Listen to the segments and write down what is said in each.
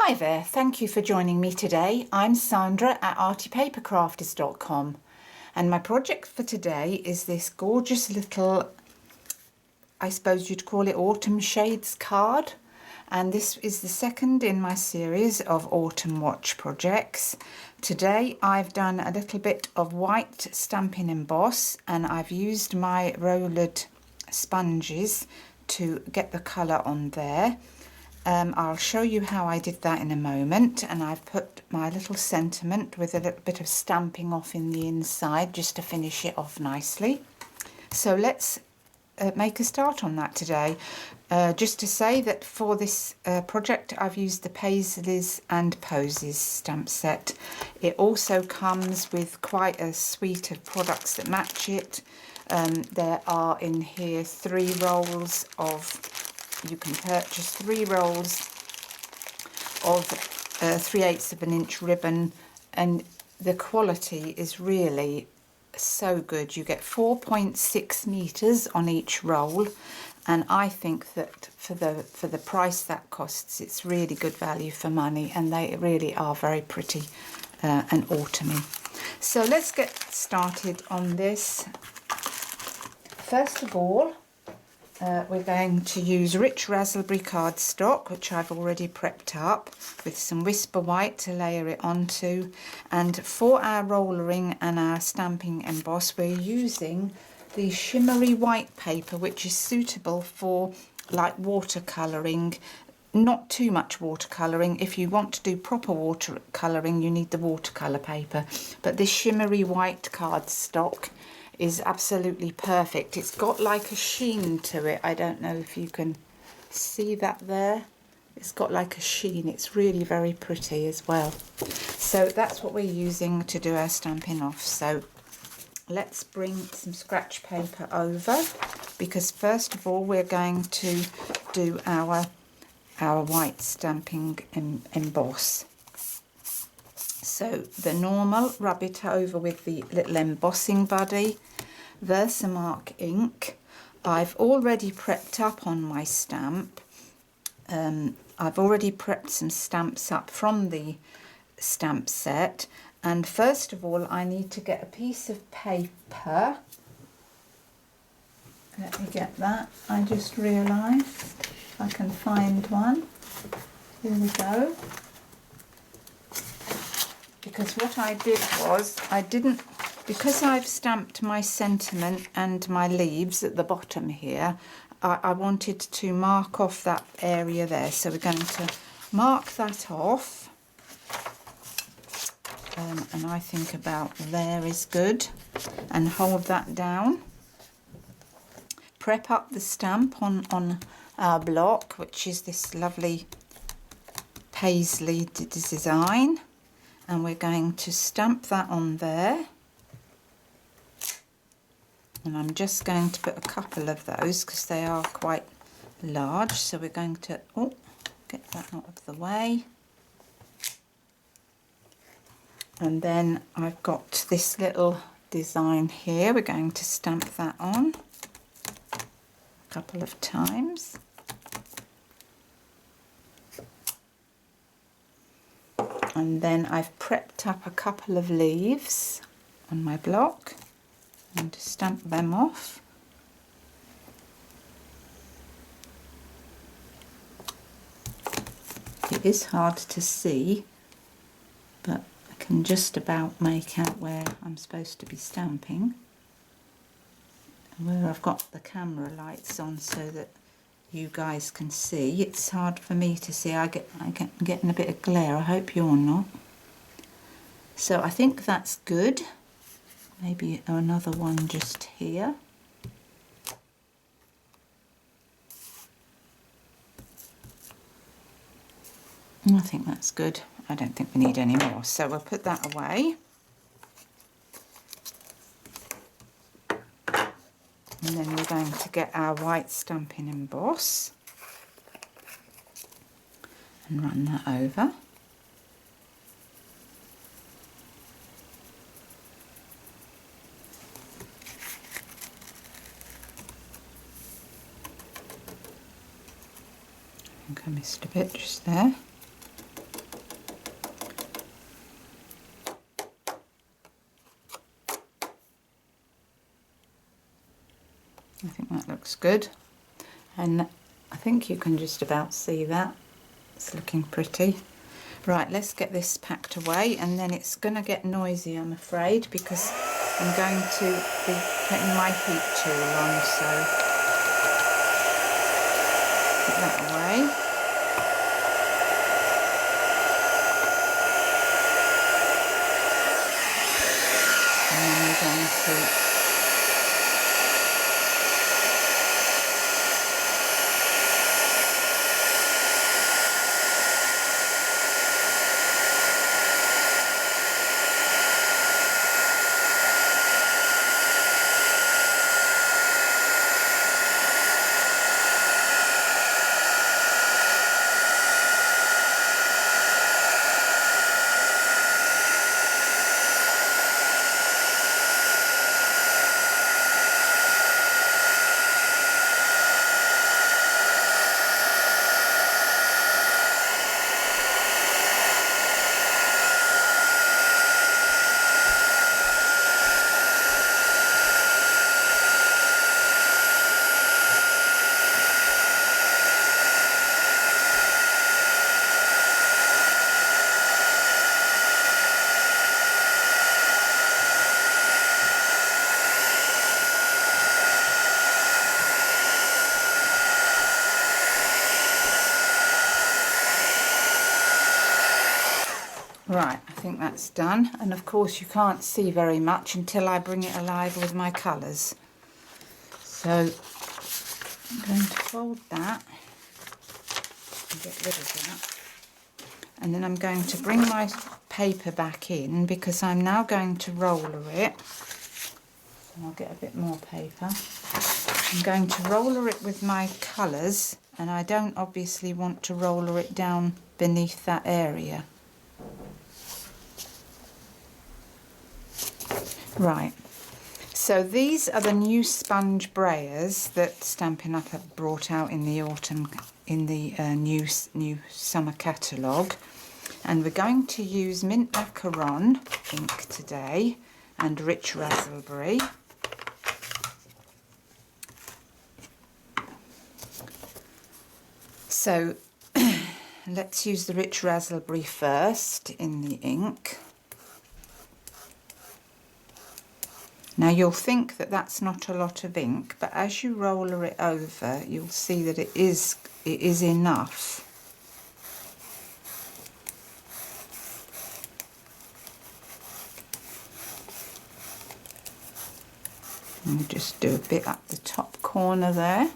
Hi there, thank you for joining me today. I'm Sandra at artypapercrafters.com and my project for today is this gorgeous little, I suppose you'd call it autumn shades card, and this is the second in my series of autumn watch projects. Today I've done a little bit of white Stampin' Emboss and I've used my rolled sponges to get the colour on there. I'll show you how I did that in a moment, and I've put my little sentiment with a little bit of stamping off in the inside just to finish it off nicely. So let's make a start on that today. Just to say that for this project I've used the Paisleys and Posies stamp set. It also comes with quite a suite of products that match it. There are in here 3 rolls of, you can purchase 3 rolls of 3/8 of an inch ribbon, and the quality is really so good. You get 4.6 meters on each roll, and I think that for the price that costs, it's really good value for money, and they really are very pretty and autumny. So let's get started on this. First of all, we're going to use rich raspberry cardstock, which I've already prepped up, with some Whisper White to layer it onto. And for our rollering and our stamping emboss, we're using the shimmery white paper, which is suitable for like watercolouring. Not too much watercolouring. If you want to do proper watercolouring, you need the watercolour paper. But this shimmery white cardstock is absolutely perfect. It's got like a sheen to it. I don't know if you can see that there. It's got like a sheen. It's really very pretty as well. So that's what we're using to do our stamping off. So let's bring some scratch paper over, because first of all we're going to do our white stamping emboss. So the normal, rub it over with the little embossing buddy, Versamark ink. I've already prepped up on my stamp. I've already prepped some stamps up from the stamp set, and first of all I need to get a piece of paper. Let me get that. I just realised if I can find one. Here we go. Because what I did was, because I've stamped my sentiment and my leaves at the bottom here, I wanted to mark off that area there. So we're going to mark that off. And I think about there is good. And hold that down. Prep up the stamp on our block, which is this lovely Paisley design. And we're going to stamp that on there. And I'm just going to put a couple of those because they are quite large. So we're going to get that out of the way. And then I've got this little design here. We're going to stamp that on a couple of times. And then I've prepped up a couple of leaves on my block and to stamp them off. It is hard to see, but I can just about make out where I'm supposed to be stamping. And where I've got the camera lights on so that you guys can see. It's hard for me to see. I'm getting a bit of glare. I hope you're not. So I think that's good. Maybe another one just here. I think that's good. I don't think we need any more. So we'll put that away. And then we're going to get our white Stampin' Emboss and run that over. I think I missed a bit just there. think that looks good, and I think you can just about see that. It's looking pretty. Right, let's get this packed away, and then it's going to get noisy, I'm afraid, because I'm going to be putting my heat tool on, so put that away. And then we're going to Right, I think that's done, and of course you can't see very much until I bring it alive with my colours. So I'm going to fold that and get rid of that, and then I'm going to bring my paper back in because I'm now going to roller it. So I'll get a bit more paper. I'm going to roller it with my colours, and I don't obviously want to roller it down beneath that area. Right, so these are the new sponge brayers that Stampin' Up! Have brought out in the autumn, in the new summer catalogue, and we're going to use mint macaron ink today and rich raspberry. So let's use the rich raspberry first in the ink. Now you'll think that that's not a lot of ink, but as you roller it over, you'll see that it is enough. And we'll just do a bit up the top corner there.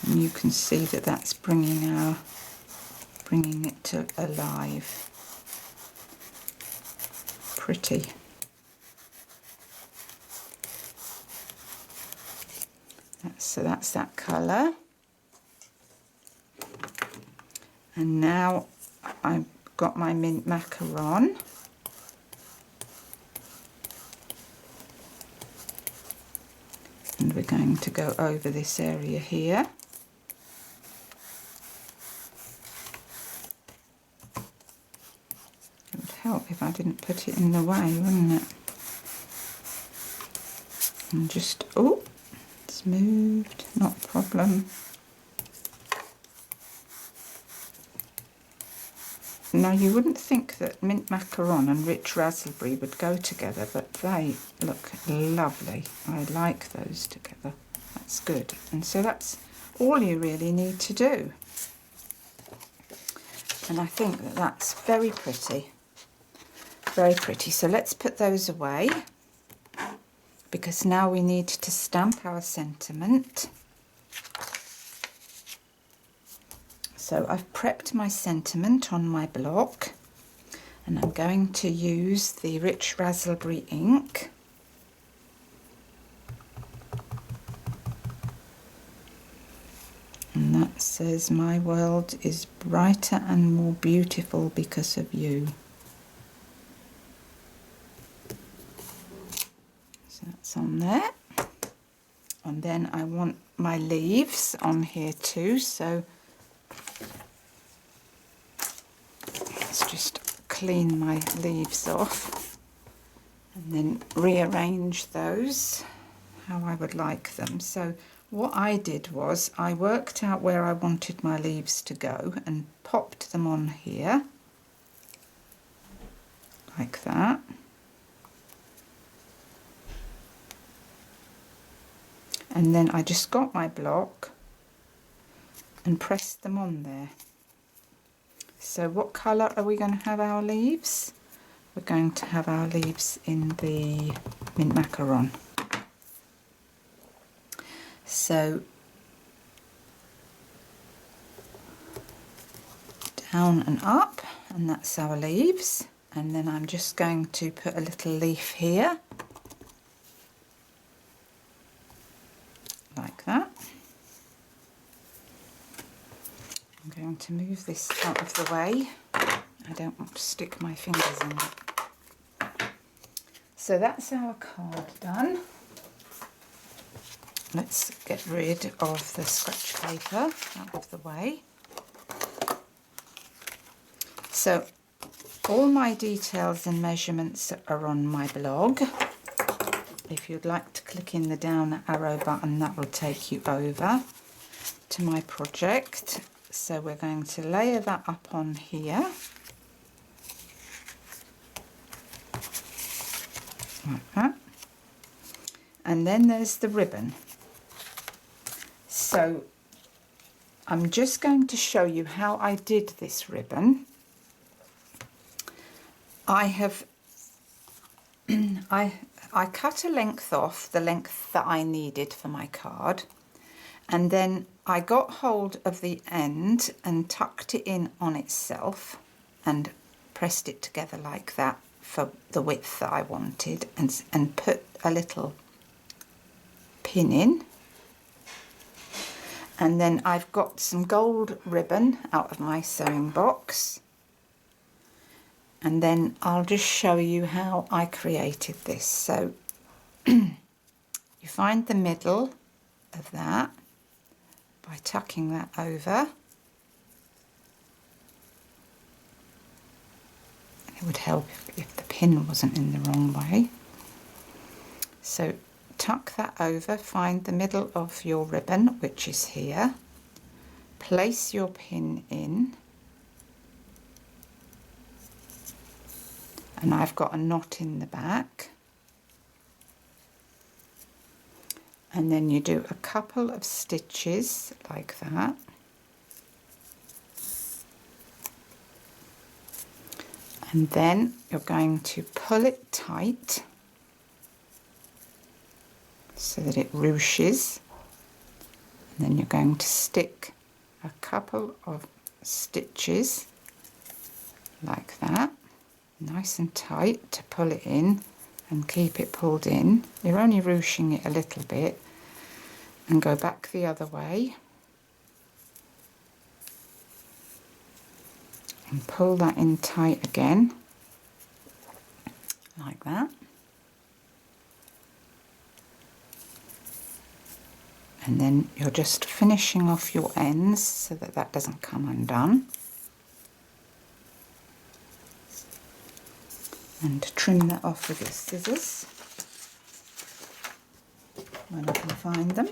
And you can see that that's bringing it to alive. Pretty. So that's that colour. And now I've got my mint macaron. And we're going to go over this area here. Help if I didn't put it in the way, wouldn't it? And just, oh, it's moved, not a problem. Now you wouldn't think that mint macaron and rich raspberry would go together, but they look lovely. I like those together. That's good. And so that's all you really need to do. And I think that that's very pretty. Very pretty. So let's put those away, because now we need to stamp our sentiment. So I've prepped my sentiment on my block, and I'm going to use the rich raspberry ink. And that says, "My world is brighter and more beautiful because of you." So that's on there. And then I want my leaves on here too, so let's just clean my leaves off and then rearrange those how I would like them. So what I did was I worked out where I wanted my leaves to go and popped them on here like that. And then I just got my block and pressed them on there. So what colour are we going to have our leaves? We're going to have our leaves in the mint macaron. So down and up, and that's our leaves. And then I'm just going to put a little leaf here, like that. I'm going to move this out of the way. I don't want to stick my fingers in it. So that's our card done. Let's get rid of the scratch paper out of the way. So all my details and measurements are on my blog. If you'd like to click in the down arrow button, that will take you over to my project. So we're going to layer that up on here. Like that. And then there's the ribbon. So I'm just going to show you how I did this ribbon. I cut a length off, the length that I needed for my card, and then I got hold of the end and tucked it in on itself and pressed it together like that for the width that I wanted, and put a little pin in. And then I've got some gold ribbon out of my sewing box. And then I'll just show you how I created this. So you find the middle of that by tucking that over. It would help if the pin wasn't in the wrong way. So tuck that over, find the middle of your ribbon, which is here. Place your pin in. And I've got a knot in the back. And then you do a couple of stitches like that. And then you're going to pull it tight so that it ruches. And then you're going to stick a couple of stitches like that, nice and tight to pull it in and keep it pulled in. You're only ruching it a little bit, and go back the other way and pull that in tight again like that. And then you're just finishing off your ends so that that doesn't come undone. And trim that off with your scissors when I can find them.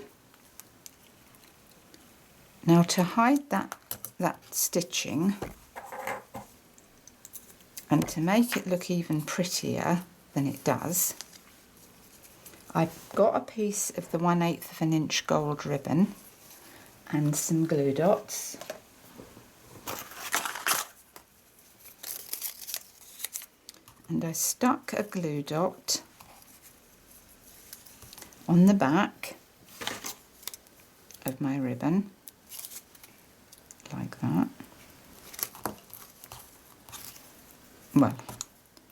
Now to hide that stitching and to make it look even prettier than it does, I've got a piece of the 1/8 of an inch gold ribbon and some glue dots. And I stuck a glue dot on the back of my ribbon like that. Well,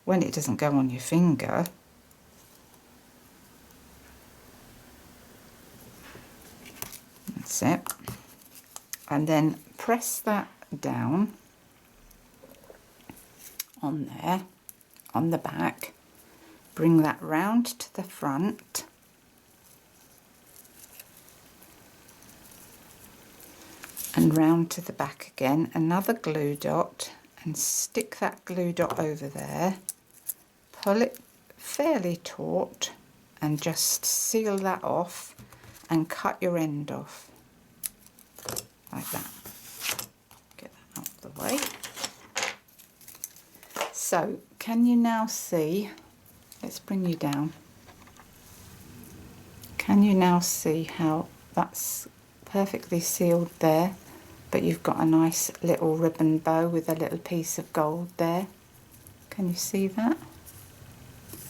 when it doesn't go on your finger, that's it. And then press that down on there, on the back, bring that round to the front, and round to the back again, another glue dot, and stick that glue dot over there, pull it fairly taut and just seal that off and cut your end off like that. Get that out of the way. So can you now see, let's bring you down, can you now see how that's perfectly sealed there, but you've got a nice little ribbon bow with a little piece of gold there? Can you see that?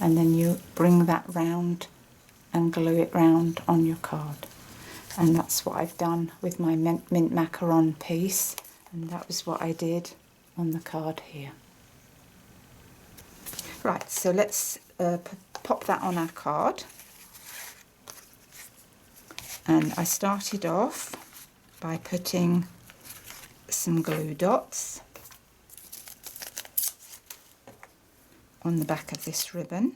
And then you bring that round and glue it round on your card. And that's what I've done with my mint macaron piece, and that was what I did on the card here. Right, so let's pop that on our card. And I started off by putting some glue dots on the back of this ribbon.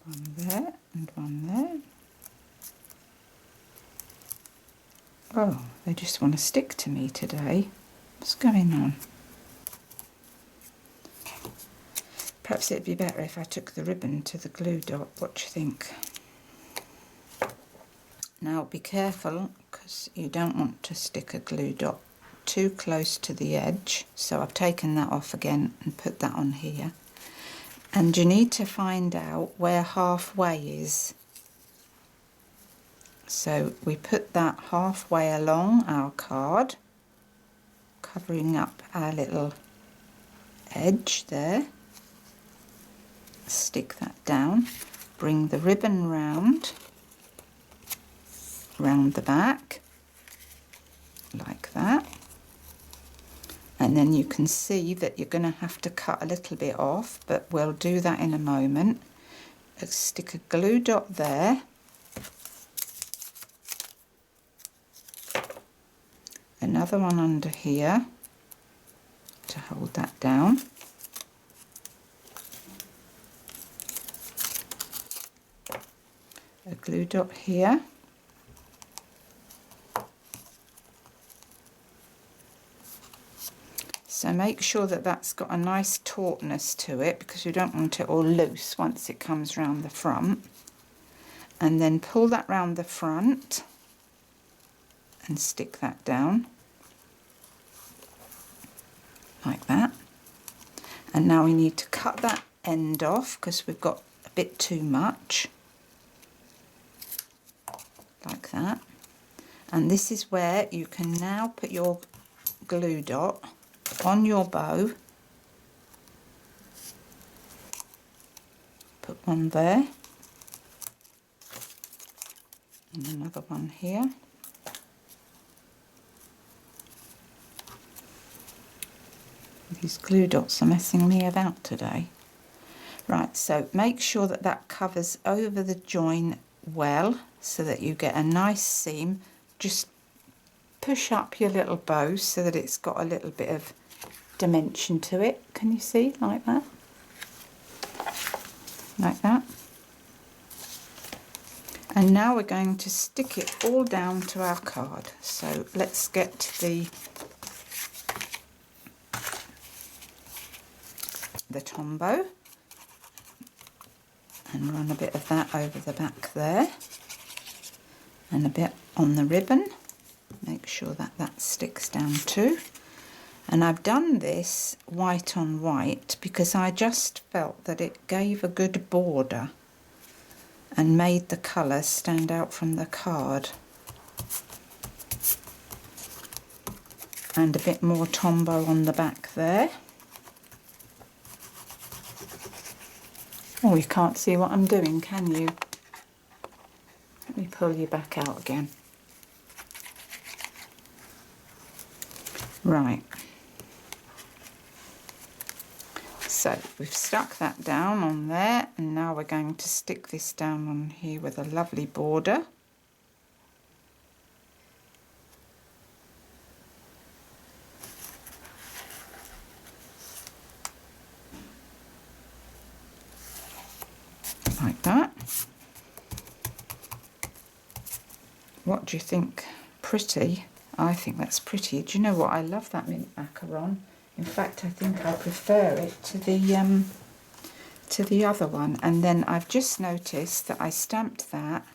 One there and one there. Oh, they just want to stick to me today. What's going on? Perhaps it'd be better if I took the ribbon to the glue dot. What do you think? Now be careful, because you don't want to stick a glue dot too close to the edge. So I've taken that off again and put that on here. And you need to find out where halfway is. So we put that halfway along our card, covering up our little edge there. Stick that down, bring the ribbon round the back, like that. And then you can see that you're going to have to cut a little bit off, but we'll do that in a moment. Let's stick a glue dot there. Another one under here to hold that down. A glue dot here. So make sure that that's got a nice tautness to it, because you don't want it all loose once it comes round the front. And then pull that round the front and stick that down like that. And now we need to cut that end off because we've got a bit too much, like that. And this is where you can now put your glue dot on your bow. Put one there and another one here. These glue dots are messing me about today. Right, so make sure that that covers over the join well so that you get a nice seam. Just push up your little bow so that it's got a little bit of dimension to it. Can you see? Like that? Like that. And now we're going to stick it all down to our card. So let's get the tombow and run a bit of that over the back there and a bit on the ribbon. Make sure that that sticks down too. And I've done this white on white because I just felt that it gave a good border and made the colour stand out from the card. And a bit more tombow on the back there. Oh, you can't see what I'm doing, can you? Let me pull you back out again. Right. So we've stuck that down on there, and now we're going to stick this down on here with a lovely border. Like that. What do you think? Pretty? I think that's pretty. Do you know what? I love that mint macaron. In fact, I think I prefer it to the other one. And then I've just noticed that I stamped that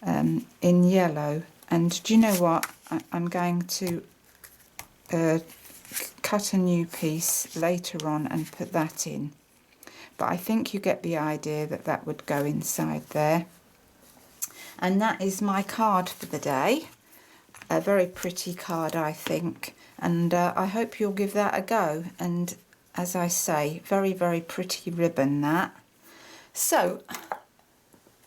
in yellow. And do you know what? I'm going to cut a new piece later on and put that in. But I think you get the idea that that would go inside there. And that is my card for the day. A very pretty card, I think, and I hope you'll give that a go. And as I say, very, very pretty ribbon that. So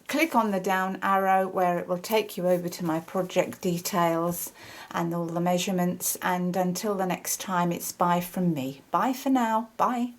click on the down arrow where it will take you over to my project details and all the measurements, and until the next time, it's bye from me. Bye for now. Bye.